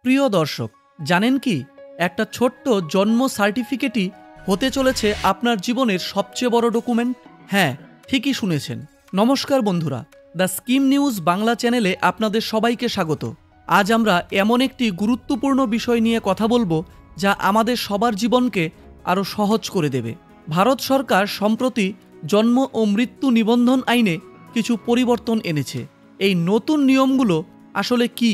প্রিয় দর্শক, জানেন কি একটা ছোট্ট জন্ম সার্টিফিকেটই হতে চলেছে আপনার জীবনের সবচেয়ে বড় ডকুমেন্ট। হ্যাঁ, ঠিকই শুনেছেন। নমস্কার বন্ধুরা, দ্য স্কিম নিউজ বাংলা চ্যানেলে আপনাদের সবাইকে স্বাগত। আজ আমরা এমন একটি গুরুত্বপূর্ণ বিষয় নিয়ে কথা বলবো যা আমাদের সবার জীবনকে আরও সহজ করে দেবে। ভারত সরকার সম্প্রতি জন্ম ও মৃত্যু নিবন্ধন আইনে কিছু পরিবর্তন এনেছে। এই নতুন নিয়মগুলো আসলে কি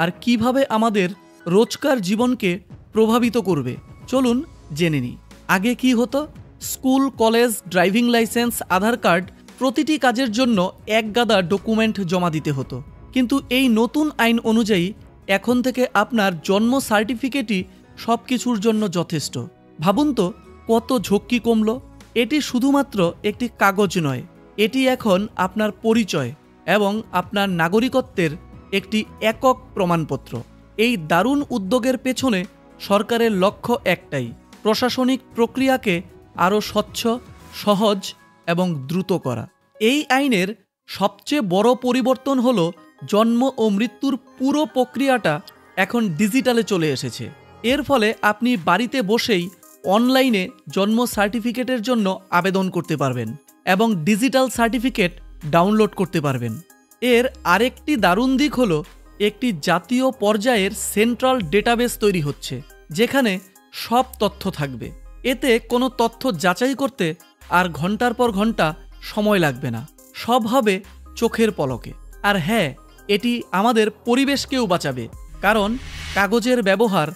আর কিভাবে আমাদের রোজকার জীবনকে প্রভাবিত করবে, চলুন জেনে নিই। আগে কি হতো? স্কুল, কলেজ, ড্রাইভিং লাইসেন্স, আধার কার্ড, প্রতিটি কাজের জন্য এক গাদা ডকুমেন্ট জমা দিতে হতো। কিন্তু এই নতুন আইন অনুযায়ী এখন থেকে আপনার জন্ম সার্টিফিকেটই সব কিছুর জন্য যথেষ্ট। ভাবুন তো, কত ঝক্কি কমল। এটি শুধুমাত্র একটি কাগজ নয়, এটি এখন আপনার পরিচয় এবং আপনার নাগরিকত্বের একটি একক প্রমাণপত্র। এই দারুণ উদ্যোগের পেছনে সরকারের লক্ষ্য একটাই: প্রশাসনিক প্রক্রিয়াকে আরও স্বচ্ছ, সহজ এবং দ্রুত করা। এই আইনের সবচেয়ে বড় পরিবর্তন হলো জন্ম ও মৃত্যুর পুরো প্রক্রিয়াটা এখন ডিজিটালে চলে এসেছে। এর ফলে আপনি বাড়িতে বসেই অনলাইনে জন্ম সার্টিফিকেটের জন্য আবেদন করতে পারবেন এবং ডিজিটাল সার্টিফিকেট ডাউনলোড করতে পারবেন। এর আরেকটি দারুণ দিক হলো একটি জাতীয় পর্যায়ের সেন্ট্রাল ডেটাবেস তৈরি হচ্ছে, যেখানে সব তথ্য থাকবে। এতে কোনো তথ্য যাচাই করতে আর ঘন্টার পর ঘন্টা সময় লাগবে না, সব হবে চোখের পলকে। আর হ্যাঁ, এটি আমাদের পরিবেশকেও বাঁচাবে, কারণ কাগজের ব্যবহার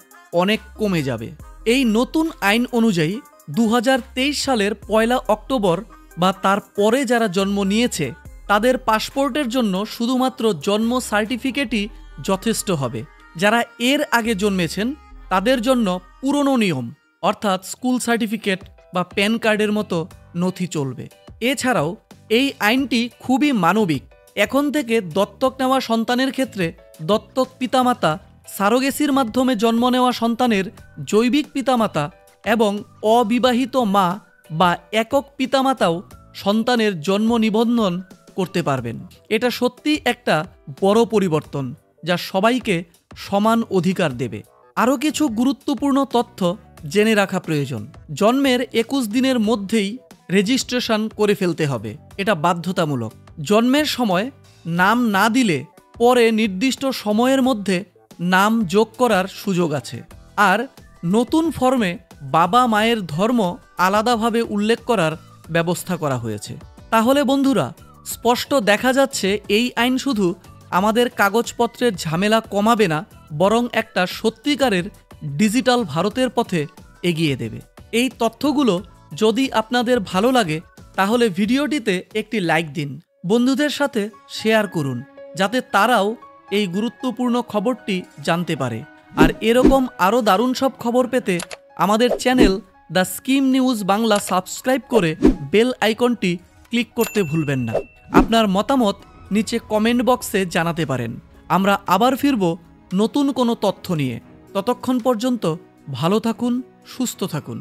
অনেক কমে যাবে। এই নতুন আইন অনুযায়ী 2023 সালের 1 অক্টোবর বা তার পরে যারা জন্ম নিয়েছে তাদের পাসপোর্টের জন্য শুধুমাত্র জন্ম সার্টিফিকেটই যথেষ্ট হবে। যারা এর আগে জন্মেছেন তাদের জন্য পুরনো নিয়ম, অর্থাৎ স্কুল সার্টিফিকেট বা প্যান কার্ডের মতো নথি চলবে। এছাড়াও এই আইনটি খুবই মানবিক। এখন থেকে দত্তক নেওয়া সন্তানের ক্ষেত্রে দত্তক পিতামাতা, সারোগেসির মাধ্যমে জন্ম নেওয়া সন্তানের জৈবিক পিতামাতা এবং অবিবাহিত মা বা একক পিতামাতাও সন্তানের জন্ম নিবন্ধন করতে পারবেন। এটা সত্যি একটা বড় পরিবর্তন যা সবাইকে সমান অধিকার দেবে। আরও কিছু গুরুত্বপূর্ণ তথ্য জেনে রাখা প্রয়োজন। জন্মের 21 দিনের মধ্যেই রেজিস্ট্রেশন করে ফেলতে হবে, এটা বাধ্যতামূলক। জন্মের সময় নাম না দিলে পরে নির্দিষ্ট সময়ের মধ্যে নাম যোগ করার সুযোগ আছে। আর নতুন ফর্মে বাবা মায়ের ধর্ম আলাদাভাবে উল্লেখ করার ব্যবস্থা করা হয়েছে। তাহলে বন্ধুরা, স্পষ্ট দেখা যাচ্ছে এই আইন শুধু আমাদের কাগজপত্রের ঝামেলা কমাবে না, বরং একটা সত্যিকারের ডিজিটাল ভারতের পথে এগিয়ে দেবে। এই তথ্যগুলো যদি আপনাদের ভালো লাগে তাহলে ভিডিওটিতে একটি লাইক দিন, বন্ধুদের সাথে শেয়ার করুন, যাতে তারাও এই গুরুত্বপূর্ণ খবরটি জানতে পারে। আর এরকম আরও দারুণ সব খবর পেতে আমাদের channel the scheme news Bangla subscribe করে বেল আইকনটি ক্লিক করতে ভুলবেন না। আপনার মতামত নিচে কমেন্ট বক্সে জানাতে পারেন। আমরা আবার ফিরব নতুন কোনো তথ্য নিয়ে। ততক্ষণ পর্যন্ত ভালো থাকুন, সুস্থ থাকুন।